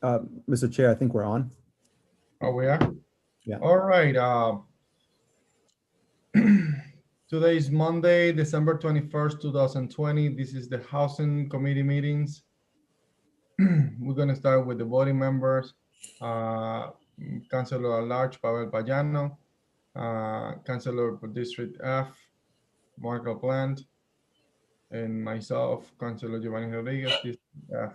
Mr. Chair, I think we're on. Oh, we are? Yeah. All right. Today is Monday, December 21st, 2020. This is the Housing Committee meetings. We're going to start with the voting members. Councilor at Large, Pavel Payano. Councilor for District F, Marco Plant. And myself, Councilor Giovanni Rodriguez, District F.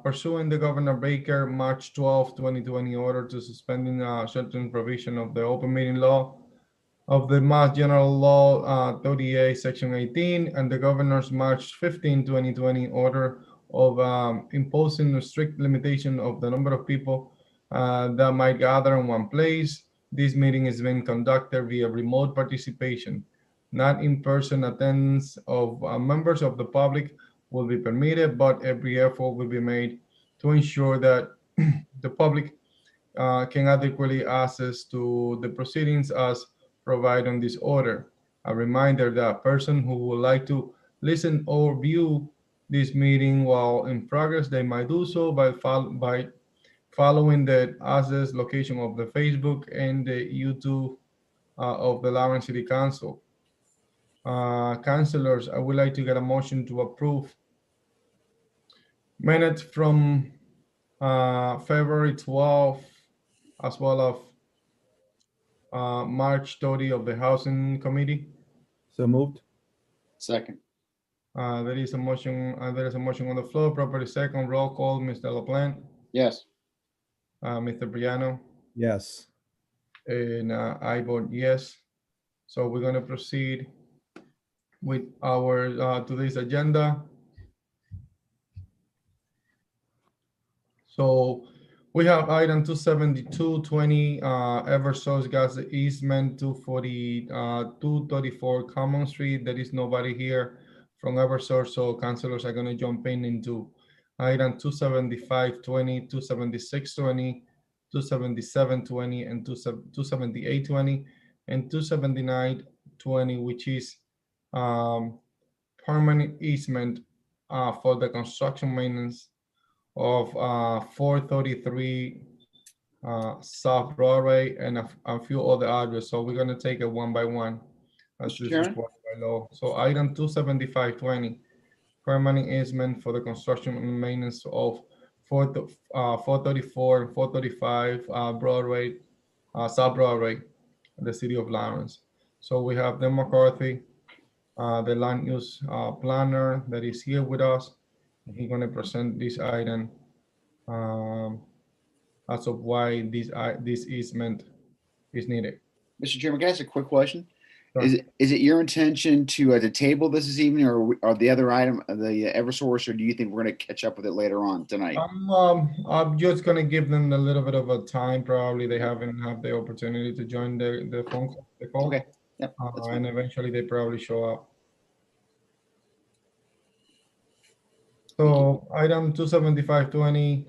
Pursuing the Governor Baker March 12, 2020 order to suspending certain provision of the open meeting law of the Mass General Law 38, Section 18, and the Governor's March 15, 2020 order of imposing a strict limitation of the number of people that might gather in one place. This meeting is being conducted via remote participation. Not in-person attendance of members of the public will be permitted, but every effort will be made to ensure that the public can adequately access to the proceedings as provided on this order. A reminder that a person who would like to listen or view this meeting while in progress, they might do so by following the access location of the Facebook and the YouTube of the Lawrence City Council. Councilors, I would like to get a motion to approve minutes from February 12th, as well as March 30 of the Housing Committee. So moved. Second. There is a motion. There is a motion on the floor. Properly second. Roll call. Mr. LaPlante, Yes. Mr. Briano, Yes. and I vote yes. So we're going to proceed with our today's agenda. So we have item 27220, Eversource gas easement 234 Common Street. There is nobody here from Eversource, so councilors are going to jump into item 27520, 27620, 27720, and 27820, and 27920, which is permanent easement for the construction maintenance of 433 South Broadway and a few other addresses. So we're going to take it one by one as Mr. is Chairman? required by law. So item 27520, permanent easement for the construction and maintenance of 434 and 435 Broadway, South Broadway, the city of Lawrence. So we have Dan McCarthy, the land use planner that is here with us. He's going to present this item as of why this easement is needed. Mr. Chairman, can I ask a quick question? Sure. Is it your intention to table this evening, or the other item, the Eversource, or do you think we're going to catch up with it later on tonight? I'm just going to give them a little bit of a time. Probably they haven't had the opportunity to join the phone call. Okay. Yep, that's fine. And eventually they probably show up. So item 27520,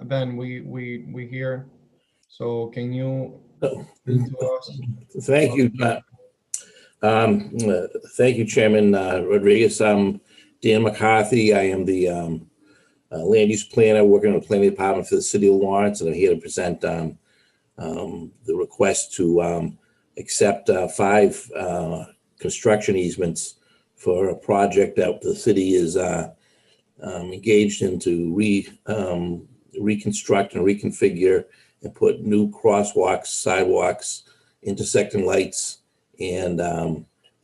then we hear. So can you read to us? Thank you. Thank you, Chairman Rodriguez. I'm Dan McCarthy. I am the land use planner working on the planning department for the city of Lawrence, and I'm here to present the request to accept 5 construction easements for a project that the city is engaged in to reconstruct and reconfigure and put new crosswalks, sidewalks, intersecting lights, and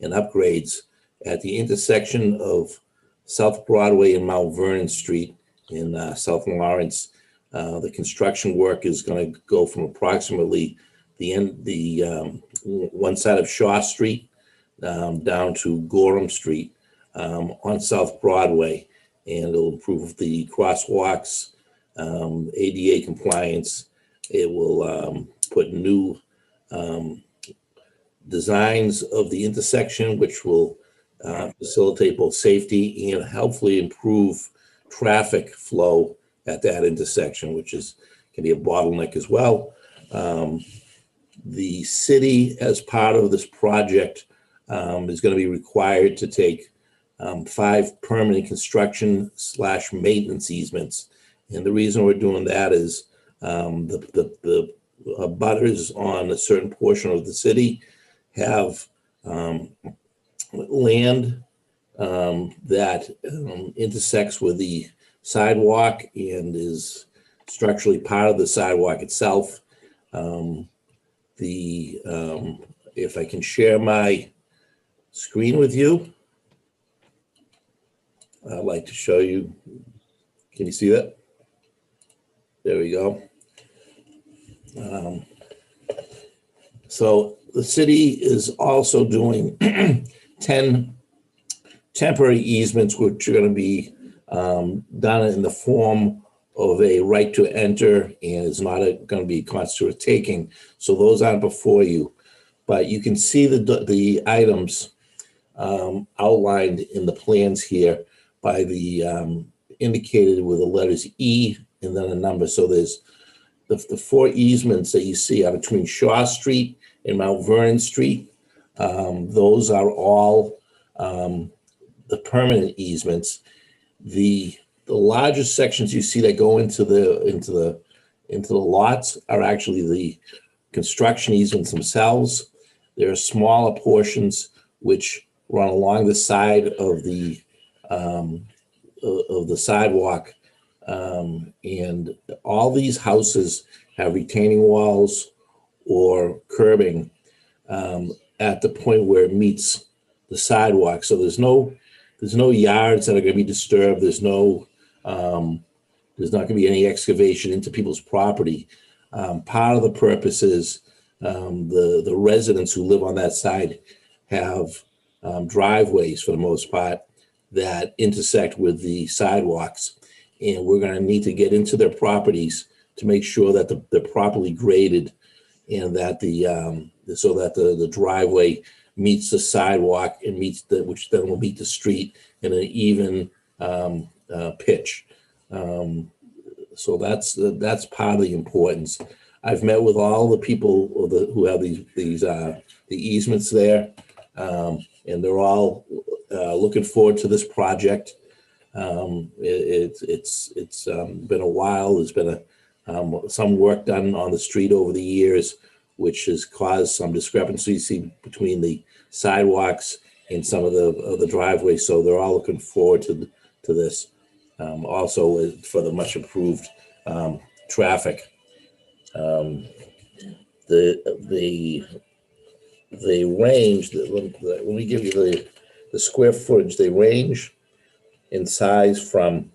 upgrades at the intersection of South Broadway and Mount Vernon Street in South Lawrence. The construction work is going to go from approximately one side of Shaw Street down to Gorham Street on South Broadway, and it'll improve the crosswalks, ADA compliance. It will put new designs of the intersection, which will facilitate both safety and hopefully improve traffic flow at that intersection, which can be a bottleneck as well. The city, as part of this project, is going to be required to take 5 permanent construction / maintenance easements. And the reason we're doing that is the butters on a certain portion of the city have land that intersects with the sidewalk and is structurally part of the sidewalk itself. If I can share my screen with you, I'd like to show you. Can you see that? There we go. So the city is also doing 10 temporary easements, which are going to be done in the form of a right to enter, and it's not going to be constituted taking. So those aren't before you, but you can see the items outlined in the plans here by the indicated with the letters E and then a number. So there's the 4 easements that you see are between Shaw Street and Mount Vernon Street. Those are all the permanent easements. The largest sections you see that go into the lots are actually the construction easements themselves. There are smaller portions which run along the side of the sidewalk, and all these houses have retaining walls or curbing at the point where it meets the sidewalk. So there's no yards that are going to be disturbed. There's not going to be any excavation into people's property. Part of the purpose is the residents who live on that side have driveways for the most part that intersect with the sidewalks, and we're going to need to get into their properties to make sure that they're properly graded and that so that the driveway meets the sidewalk and which then will meet the street in an even pitch. So that's part of the importance. I've met with all the people who have the easements there, and they're all looking forward to this project. It's been a while. There's been some work done on the street over the years, which has caused some discrepancies between the sidewalks and some of the driveways. So they're all looking forward to this. Also for the much improved traffic. They range. Let me give you the square footage. They range in size from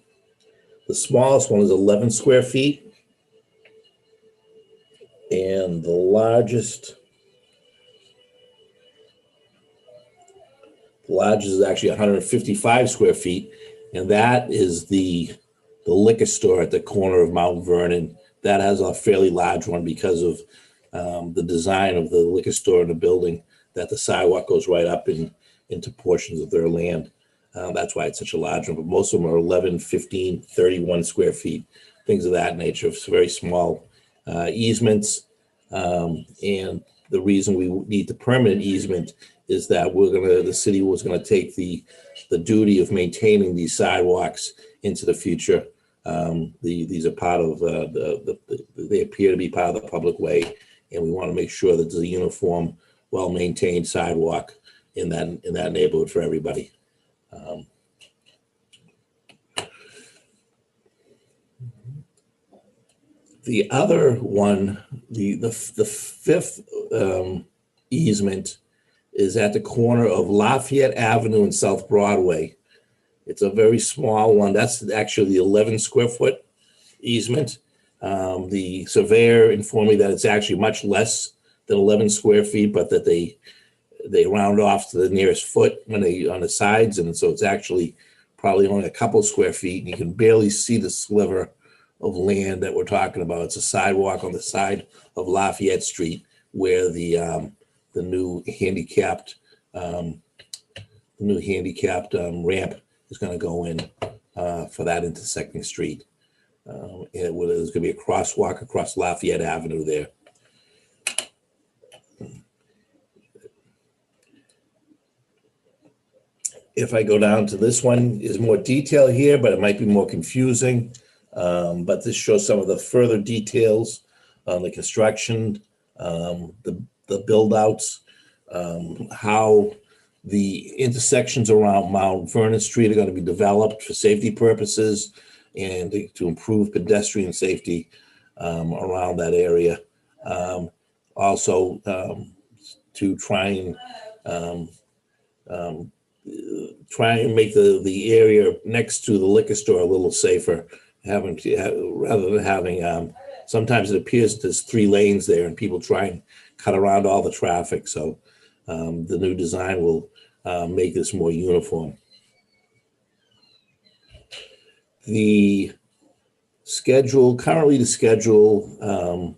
the smallest one is 11 square feet. And the largest is actually 155 square feet. And that is the liquor store at the corner of Mount Vernon. That has a fairly large one because of the design of the liquor store in the building, that the sidewalk goes right up into portions of their land. That's why it's such a large one, but most of them are 11, 15, 31 square feet, things of that nature. It's very small easements. And the reason we need the permanent easement is that the city was gonna take the duty of maintaining these sidewalks into the future. These are part of they appear to be part of the public way, and we want to make sure that there's a uniform, well-maintained sidewalk in that neighborhood for everybody. The other one, the 5th easement is at the corner of Lafayette Avenue and South Broadway. It's a very small one. That's actually the 11 square foot easement. The surveyor informed me that it's actually much less than 11 square feet, but that they round off to the nearest foot on the sides. And so it's actually probably only a couple square feet, and you can barely see the sliver of land that we're talking about. It's a sidewalk on the side of Lafayette Street where the new handicapped ramp is going to go in for that intersecting street. And there's going to be a crosswalk across Lafayette Avenue there. if I go down to this one, is more detail here, but it might be more confusing. But this shows some of the further details on the construction, the build outs, how the intersections around Mount Vernon Street are going to be developed for safety purposes and to improve pedestrian safety around that area. Also, to try and make the area next to the liquor store a little safer, rather than having, sometimes it appears there's 3 lanes there and people try and cut around all the traffic. So the new design will make this more uniform. The schedule, currently the schedule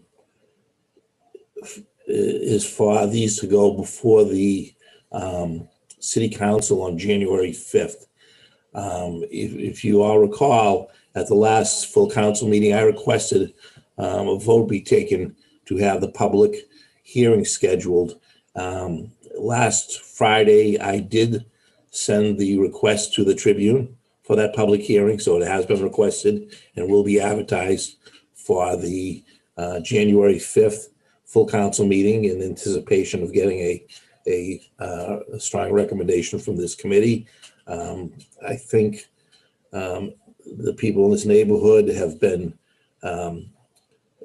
is for these to go before the City Council on January 5th. If you all recall, at the last full council meeting, I requested a vote be taken to have the public hearing scheduled. Last Friday, I did send the request to the Tribune for that public hearing, so it has been requested and will be advertised for the January 5th full council meeting in anticipation of getting a strong recommendation from this committee. I think the people in this neighborhood have been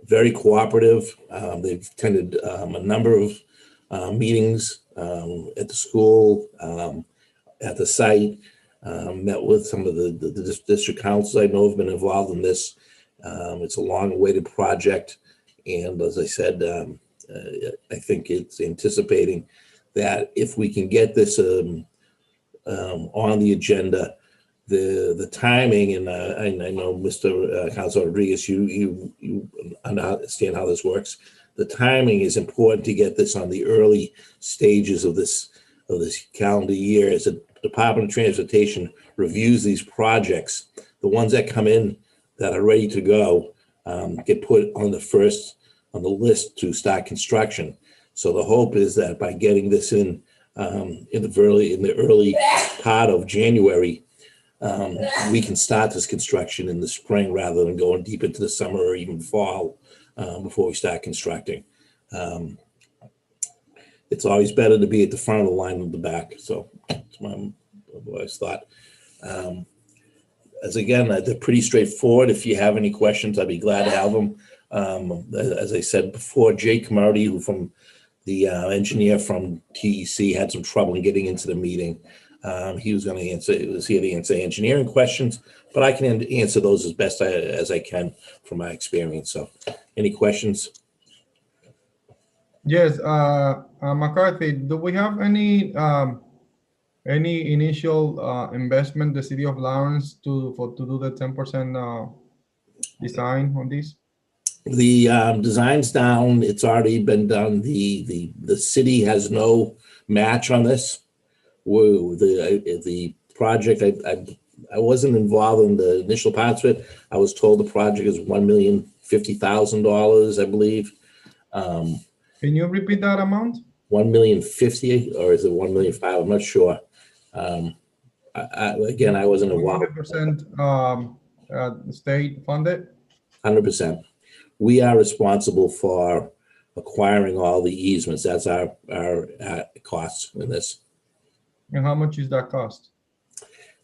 very cooperative. They've attended a number of meetings at the school, at the site, met with some of the district councils I know have been involved in this. It's a long-awaited project. And as I said, I think it's anticipating that if we can get this on the agenda, the timing, and I know Mr. Councilor Rodriguez, you understand how this works. The timing is important to get this on the early stages of this calendar year. As the Department of Transportation reviews these projects, the ones that come in that are ready to go get put on the list to start construction. So the hope is that by getting this in the early part of January, we can start this construction in the spring rather than going deep into the summer or even fall before we start constructing. It's always better to be at the front of the line than the back. So that's my always thought. As again, they're pretty straightforward. If you have any questions, I'd be glad to have them. As I said before, Jake Marty, who from the engineer from TEC, had some trouble in getting into the meeting. He was going to answer, was here to answer engineering questions, but I can answer those as best as I can from my experience. So any questions? Yes, McCarthy, do we have any initial investment the city of Lawrence to do the 10% design on this? The design's down. It's already been done. The city has no match on this. The project, I wasn't involved in the initial parts of it. I was told the project is $1,050,000, I believe. Can you repeat that amount? 1,050,000, or is it 1,005,000? I'm not sure. Again, I wasn't involved. 100% state funded? 100%. We are responsible for acquiring all the easements. That's our costs in this. And how much is that cost?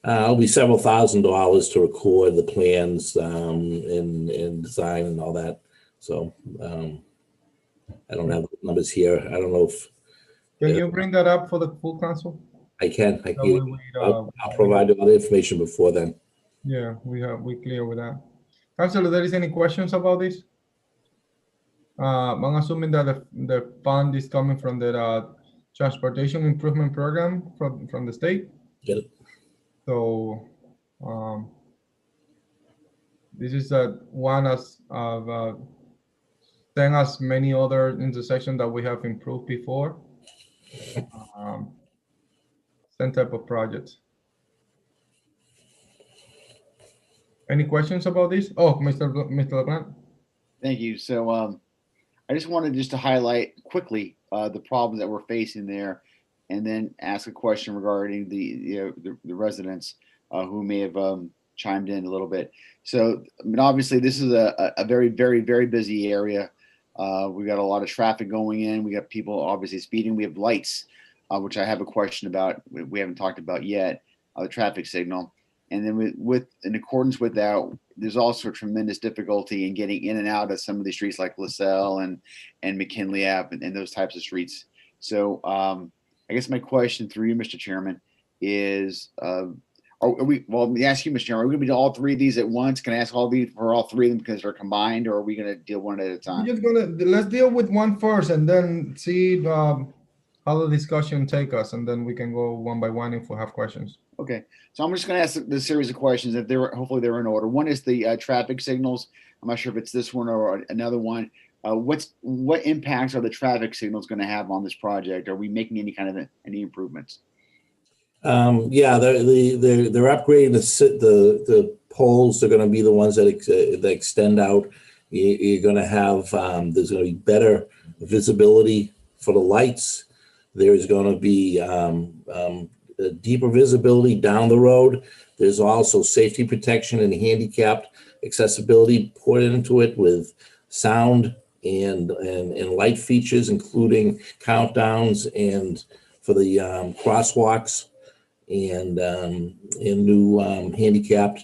It'll be several $1,000s to record the plans and design and all that. So I don't have the numbers here. I don't know if. Can you bring that up for the full council? I can. I'll I'll provide all the information before then. Yeah, we clear with that. Councilor, there is any questions about this? I'm assuming that the fund is coming from the transportation improvement program from the state. Get it? So this is one of same as many other intersections that we have improved before. Same type of projects. Any questions about this? Oh, Mr. LeBlanc. Thank you. So I just wanted to highlight quickly the problems that we're facing there. and then ask a question regarding the residents who may have chimed in a little bit. So, I mean, obviously, this is a very, very, very busy area. We got a lot of traffic going in. We got people obviously speeding. We have lights, which I have a question about. We haven't talked about yet, the traffic signal. And then with in accordance with that, there's also tremendous difficulty in getting in and out of some of these streets like LaSalle and McKinley Ave and those types of streets. So I guess my question through you, Mr. Chairman, is let me ask you, Mr. Chairman, are we going to do all three of these at once? Can I ask all these for all three of them because they're combined, or are we going to deal one at a time? We're just let's deal with one first and then see how the discussion take us, and then we can go one by one if we have questions. Okay, so I'm just going to ask the series of questions. If hopefully they're in order. One is the traffic signals. I'm not sure if it's this one or another one. What impacts are the traffic signals going to have on this project? Are we making any improvements? Yeah, they're upgrading the poles. They're going to be the ones that extend out. You're going to have there's going to be better visibility for the lights. There's going to be deeper visibility down the road. There's also safety protection and handicapped accessibility put into it with sound and light features, including countdowns and for the crosswalks and new handicapped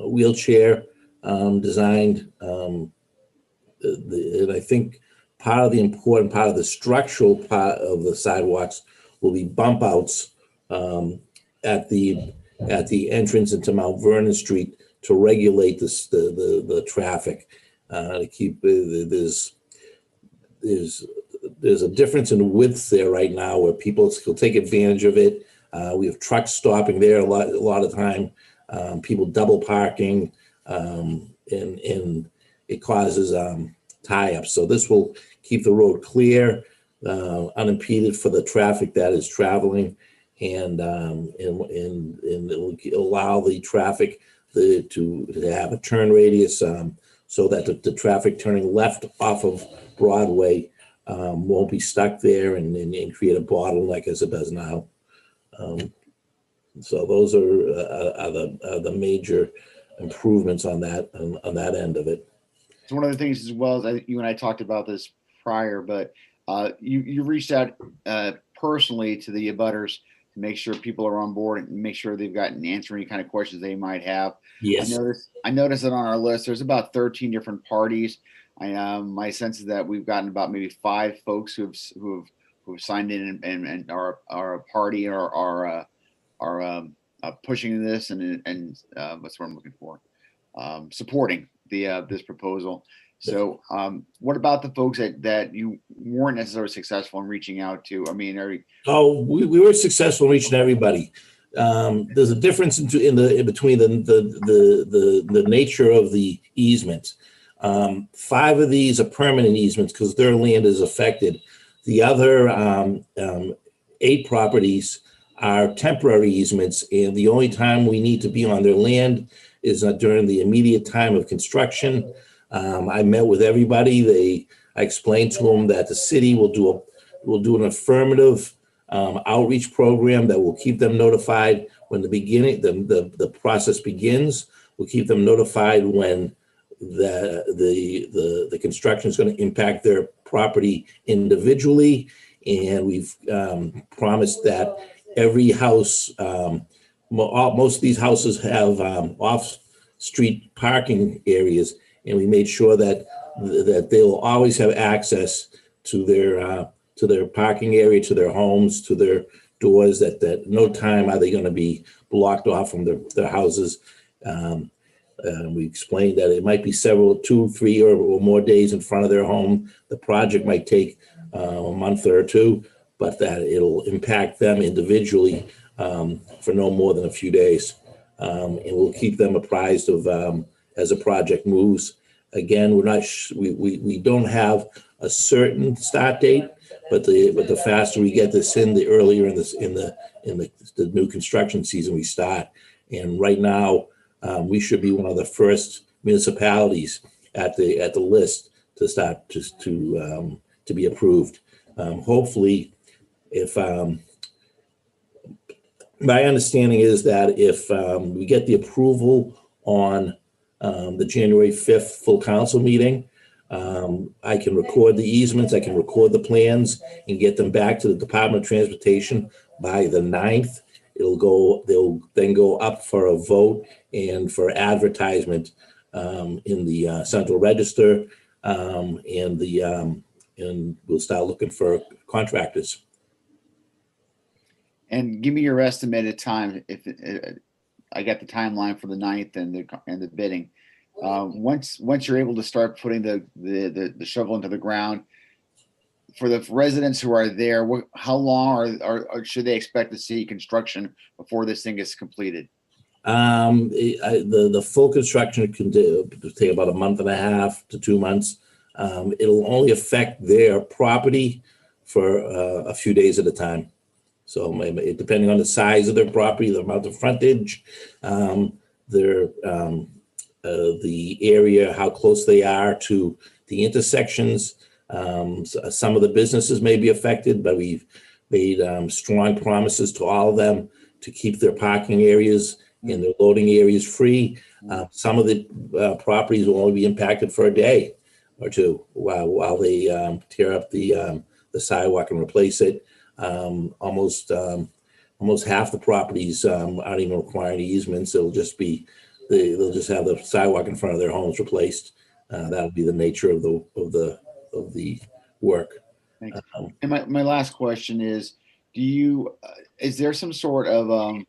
wheelchair designed. And I think part of the important part of the structural part of the sidewalks will be bump outs at the entrance into Mount Vernon Street to regulate the traffic. To keep there's a difference in width there right now where people will take advantage of it. We have trucks stopping there a lot of time. People double parking, and it causes tie-ups. So this will keep the road clear, unimpeded for the traffic that is traveling, and it will allow the traffic to have a turn radius so that the traffic turning left off of Broadway won't be stuck there and create a bottleneck as it does now. So those are the major improvements on that end of it. So one of the things as well as you and I talked about this prior, but you reached out personally to the abutters to make sure people are on board and make sure they've gotten answer any kind of questions they might have. Yes. I noticed that on our list, there's about 13 different parties. My sense is that we've gotten about maybe 5 folks who've signed in and are a party or are pushing this and what's what I'm looking for, supporting this proposal. So what about the folks that you weren't necessarily successful in reaching out to? I mean, we were successful in reaching everybody. There's a difference between the nature of the easements. 5 of these are permanent easements because their land is affected. The other 8 properties are temporary easements, and the only time we need to be on their land is during the immediate time of construction. I met with everybody. I explained to them that the city will do an affirmative outreach program that will keep them notified when the process begins. We'll keep them notified when the construction is going to impact their property individually, and we've promised that every house, most of these houses have off-street parking areas, and we made sure that they will always have access to their parking area, to their homes, to their doors. That no time are they going to be blocked off from their houses. We explained that it might be 2, 3, or more days in front of their home. The project might take a month or 2, but that it'll impact them individually for no more than a few days. And we'll keep them apprised of as the project moves. Again, we don't have a certain start date, but the faster we get this in, the earlier in the new construction season we start. And right now, we should be one of the first municipalities at the list to start to be approved. Hopefully, if my understanding is that if we get the approval on the January 5th full council meeting, I can record the easements, I can record the plans and get them back to the Department of Transportation by the 9th. They'll then go up for a vote and for advertisement in the Central Register, and we'll start looking for contractors. And give me your estimated time if I got the timeline for the 9th and the bidding. Once you're able to start putting the shovel into the ground, for the residents who are there, how long or should they expect to see construction before this thing is completed? The full construction can take about a month and a half to 2 months. It'll only affect their property for a few days at a time. So maybe depending on the size of their property, the amount of frontage, the area, how close they are to the intersections. Some of the businesses may be affected, but we've made strong promises to all of them to keep their parking areas and their loading areas free. Some of the properties will only be impacted for a day or two while they tear up the sidewalk and replace it. Almost half the properties aren't even requiring easements. It'll just be they'll just have the sidewalk in front of their homes replaced. That'll be the nature of the work. Thank you. And my last question is, is there some sort of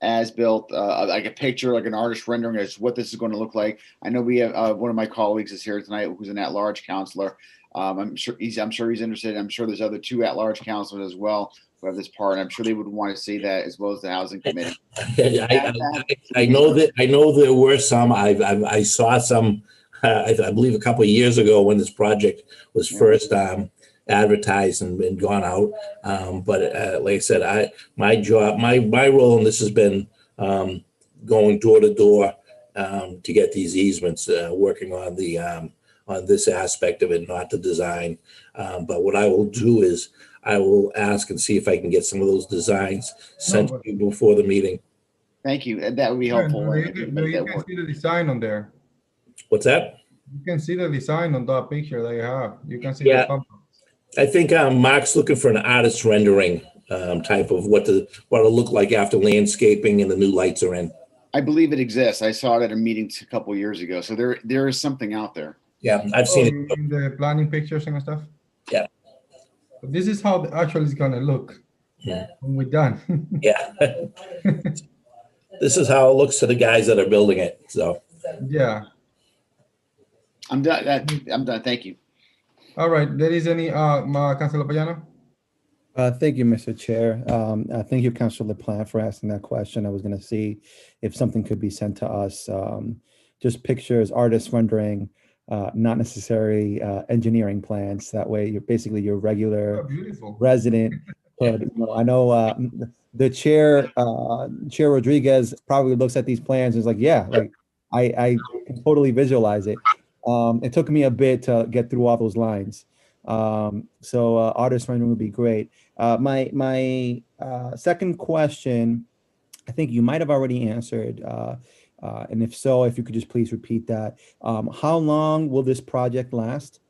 as-built, like a picture, like an artist rendering as what this is going to look like? I know we have one of my colleagues is here tonight who's an at-large counselor. I'm sure he's interested. I'm sure there's other 2 at-large counselors as well who have this part. I'm sure they would want to see that as well as the housing committee. I know there were some. I saw some. I believe a couple of years ago when this project was first advertised and gone out. But like I said, my role in this has been going door to door to get these easements, working on on this aspect of it, not the design. But what I will do is I will ask and see if I can get some of those designs sent to you before the meeting. Thank you. That would be helpful. You can see the design on there. What's that? You can see the design on that picture that you have. You can see Yeah. the pump. I think Mark's looking for an artist rendering type of what it'll look like after landscaping and the new lights are in. I believe it exists. I saw it at a meeting a couple of years ago. So there is something out there. Yeah, I've seen it. In the planning pictures and stuff. Yeah. But this is how actually it's gonna look Yeah. when we're done. Yeah. This is how it looks to the guys that are building it. So. Yeah. I'm done. I'm done. Thank you. All right. There is any Councilor Payano? Thank you, Mr. Chair. Thank you, Councilor Plant, for asking that question. I was going to see if something could be sent to us. Just pictures, artist rendering, not necessarily engineering plans. That way, you're basically your regular Oh, beautiful. resident. But I know the chair Rodriguez probably looks at these plans and is like, yeah, like I can totally visualize it. It took me a bit to get through all those lines. So artist rendering would be great. My second question, I think you might have already answered. And if so, if you could just please repeat that. How long will this project last?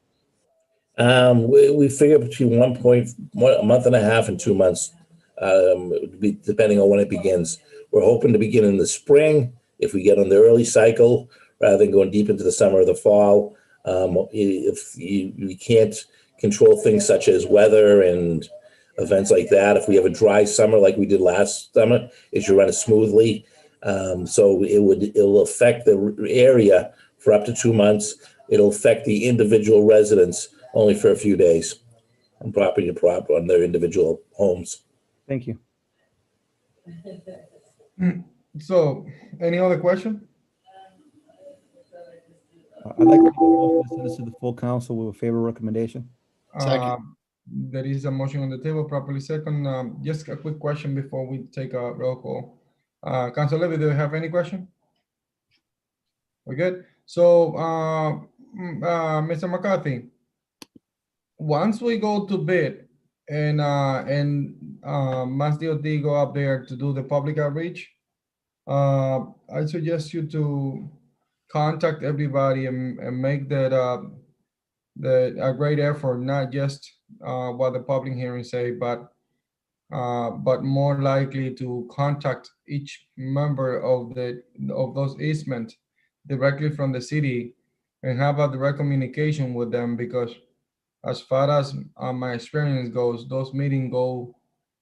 We figure between a month and a half and 2 months, depending on when it begins. We're hoping to begin in the spring if we get on the early cycle, rather than going deep into the summer or the fall. If we can't control things such as weather and events like that, if we have a dry summer like we did last summer, it should run smoothly. So it'll affect the area for up to 2 months. It'll affect the individual residents only for a few days, from property to property on their individual homes. Thank you. So, any other question? I'd like to send this to the full council with a favorable recommendation. Second. There is a motion on the table, properly second. Just a quick question before we take a roll call. Councilor Levy, do you have any question? We're good. So, Mr. McCarthy, once we go to bid, Mass DOT go up there to do the public outreach. I suggest you to contact everybody and make that a great effort, not just what the public hearing say, but more likely to contact each member of those easement directly from the city and have a direct communication with them, because as far as my experience goes, those meetings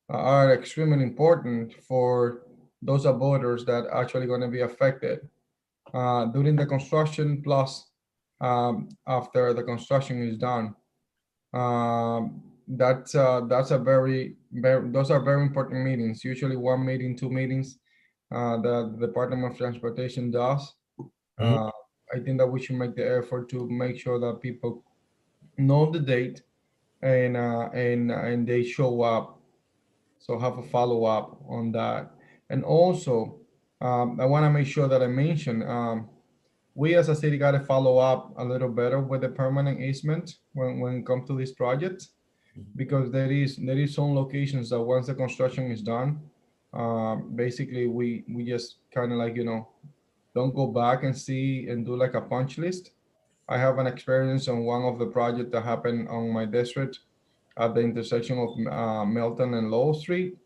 are extremely important for those abutters that actually going to be affected during the construction, plus after the construction is done. That's a those are very important meetings. Usually 1 meeting, 2 meetings that the Department of Transportation does. Mhm. I think that we should make the effort to make sure that people know the date and they show up. So have a follow up on that. And also, I want to make sure that I mention we as a city got to follow up a little better with the permanent easement when it comes to this project, because there is some locations that once the construction is done, basically we just kind of like, don't go back and see and do like a punch list. I have an experience on one of the projects that happened on my district at the intersection of Milton and Lowell Street.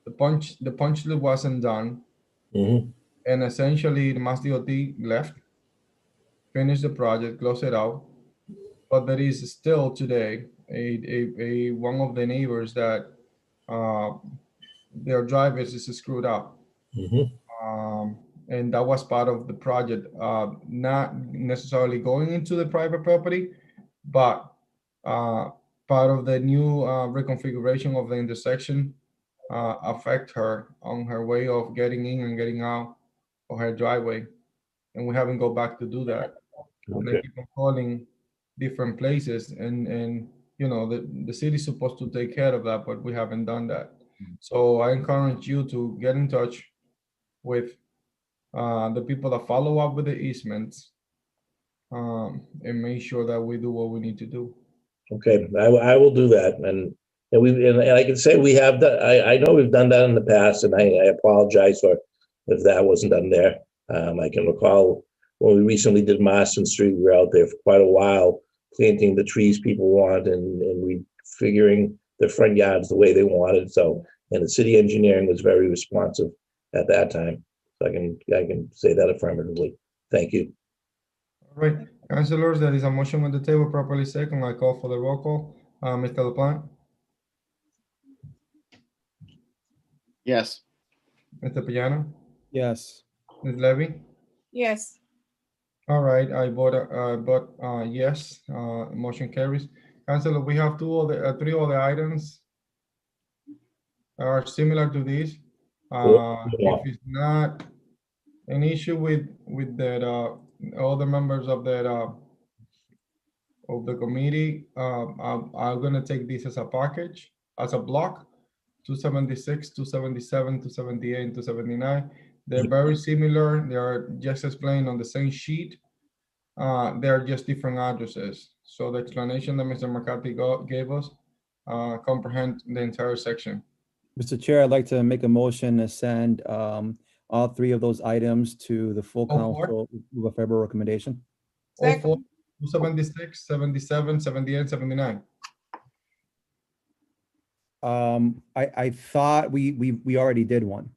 The punch list wasn't done, Mhm. and essentially the Mass DOT left, finished the project, closed it out. But there is still today a one of the neighbors that uh, their drivers is screwed up. Mhm. And that was part of the project, not necessarily going into the private property, but uh, part of the new reconfiguration of the intersection affect her on her way of getting in and getting out of her driveway. And we haven't go back to do that. And I Okay. keep on calling different places, and the city's supposed to take care of that, but we haven't done that. So I encourage you to get in touch with the people that follow up with the easements, and make sure that we do what we need to do. Okay, I will do that, and I can say we have done. I know we've done that in the past, and I apologize for if that wasn't done there. I can recall when we recently did Marston Street, we were out there for quite a while planting the trees people want, and we figuring the front yards the way they wanted. So, and the city engineering was very responsive at that time. So I can say that affirmatively. Thank you. All right, councilors, there is a motion on the table, properly second. I call for the roll call. Mr. LaPlante, Yes. Mr. Piano, Yes. Ms. Levy. Yes. All right, I vote yes. Motion carries. Councilor, we have three other items are similar to these. If it's not an issue with that, all the members of that of the committee, I'm gonna take this as a package, as a block. 276, 277, 278, and 279. They're very similar. They are just explained on the same sheet. They're just different addresses. So the explanation that Mr. McCarthy gave us comprehend the entire section. Mr. Chair, I'd like to make a motion to send all three of those items to the full All four? council with a favorable recommendation. All Second. four, 276, 77, 78, 79. I thought we already did one.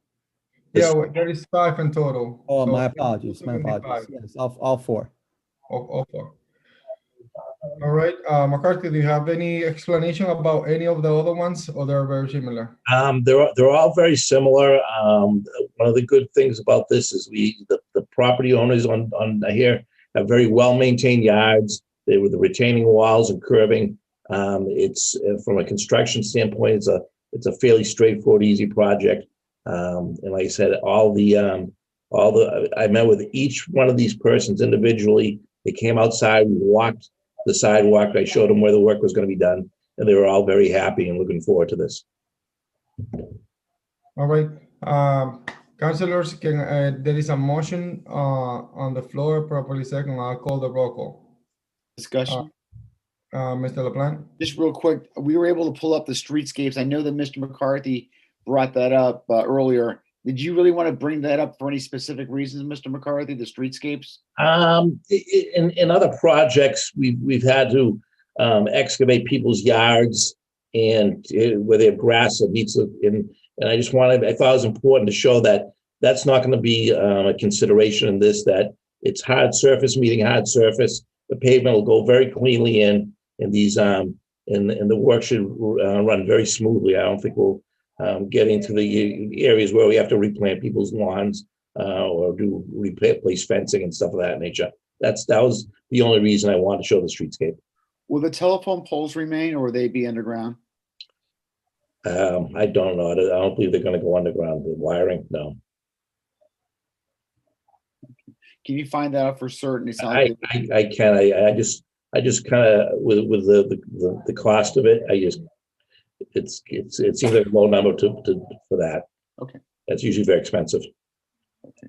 Yeah, there is 5 in total. Oh, So my apologies, my 275. apologies. Yes, all four. All four. All right, McCarthy, do you have any explanation about any of the other ones, or they're very similar? They're all very similar. One of the good things about this is the property owners on here have very well-maintained yards. They with the retaining walls and curbing. It's from a construction standpoint, it's a fairly straightforward, easy project. And like I said, I met with each one of these persons individually. They came outside, we walked the sidewalk. I showed them where the work was going to be done, and they were all very happy and looking forward to this. All right, councilors, there is a motion on the floor, properly second. I'll call the roll call. Discussion. Mr. LaPlante? Just real quick, we were able to pull up the streetscapes. I know that Mr. McCarthy brought that up earlier. Did you really want to bring that up for any specific reasons, Mr. McCarthy, the streetscapes? In other projects, we've had to excavate people's yards and where they have grass that needs to, and I thought it was important to show that that's not going to be a consideration in this, that it's hard surface meeting hard surface. The pavement will go very cleanly in, and these and the work should run very smoothly. I don't think we'll get into the areas where we have to replant people's lawns or replace fencing and stuff of that nature. That was the only reason I wanted to show the streetscape. Will the telephone poles remain, or will they be underground? I don't know. I don't believe they're going to go underground. The wiring, no. Can you find that out for certain? It's not I can. I just kind of with the cost of it. It seems like a low number for that. Okay. That's usually very expensive. Okay.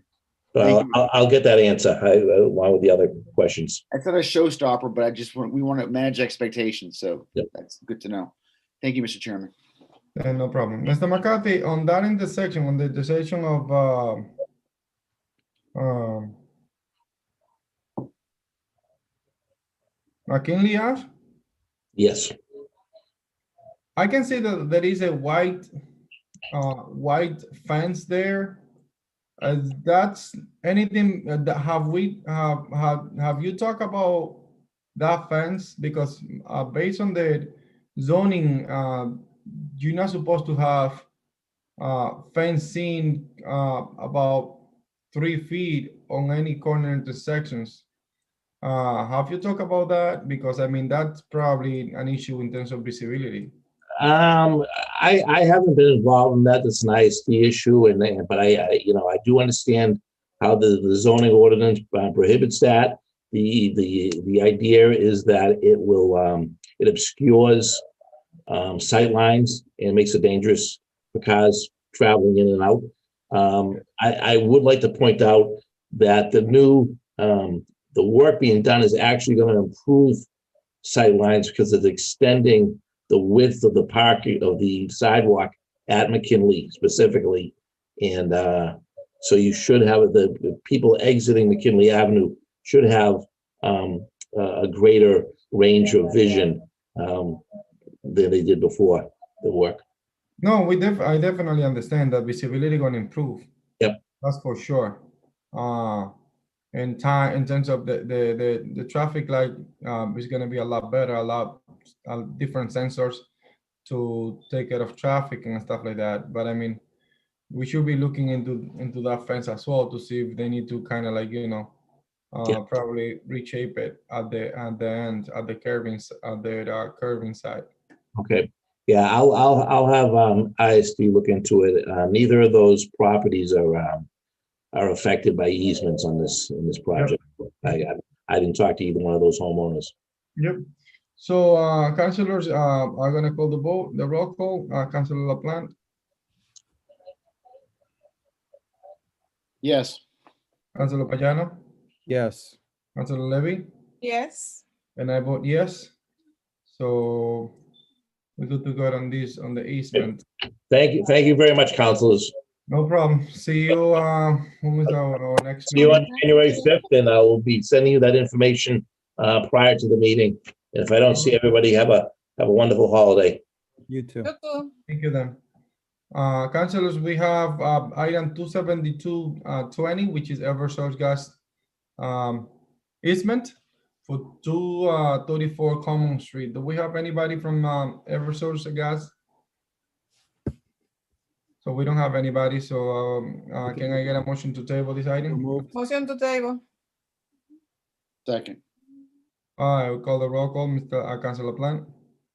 But I'll get that answer along with the other questions. It's not a showstopper, but we want to manage expectations. So Yep. That's good to know. Thank you, Mr. Chairman. No problem. Mr. McCarthy, on that intersection, on the intersection of McKinley Ave, Yes. I can see that there is a white fence there. That's anything that have you talked about that fence? Because based on the zoning, you're not supposed to have fencing about 3 feet on any corner intersections. Have you talked about that? Because I mean, that's probably an issue in terms of visibility. I haven't been involved in that. That's an ISD issue, but I do understand how the zoning ordinance prohibits that. The idea is that it obscures sight lines and makes it dangerous for cars traveling in and out. I would like to point out that the work being done is actually going to improve sight lines because it's extending the width of the parking of the sidewalk at McKinley specifically. And so you should have the people exiting McKinley Avenue should have a greater range of vision than they did before the work. No, I definitely understand that visibility going to improve. Yep. That's for sure. In terms of the traffic light is going to be a lot better, a lot different sensors to take care of traffic and stuff like that. But I mean, we should be looking into that fence as well to see if they need to kind of like probably reshape it at the end at the curving side. Okay. Yeah, I'll have ISD look into it. Neither of those properties are affected by easements on this project. Yep. I didn't talk to either one of those homeowners. Yep. So councilors are going to call the roll call. Councilor LaPlante. Yes. Councilor Payano. Yes. Councilor Levy. Yes. And I vote yes. So we're good to go on the easement. Thank you very much, councilors. No problem. See you when is our next See you on meeting? January 5th, and I will be sending you that information prior to the meeting. And if I don't see everybody, have a wonderful holiday. You too. You too. Thank you then. Councilors, we have item 27220, which is Eversource Gas easement for 234 Common Street. Do we have anybody from Eversource Gas? So we don't have anybody. So can I get a motion to table this item? Motion to table. Second. I will call the roll call. Mr. Councilor LaPlante,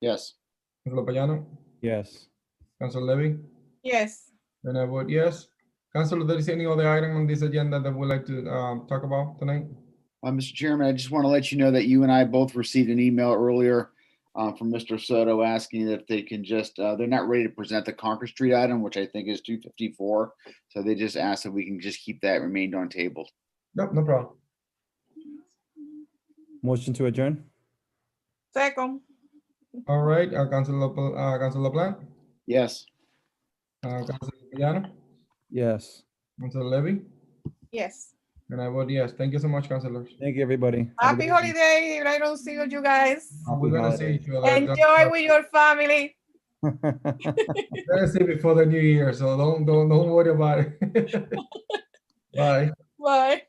Yes. Councilor Payano, Yes. Councilor Levy, Yes. and I vote yes. Councilor, there is any other item on this agenda that we'd like to talk about tonight? Mr. Chairman, I just want to let you know that you and I both received an email earlier from Mr. Soto asking if they can just, they're not ready to present the Concord Street item, which I think is 254. So they just asked if we can just keep that remained on table. Nope, no problem. Motion to adjourn? Second. All right, Councilor Plant, Yes. Councilor Payano, Yes. Councilor Levy, Yes. and I vote yes. Thank you so much, councilors. Thank you, everybody. Have a Happy good evening. holiday. If I don't see you guys. We're Happy gonna see holidays. each other. Enjoy with your family. We're gonna see before the new year, so don't worry about it. Bye. Bye.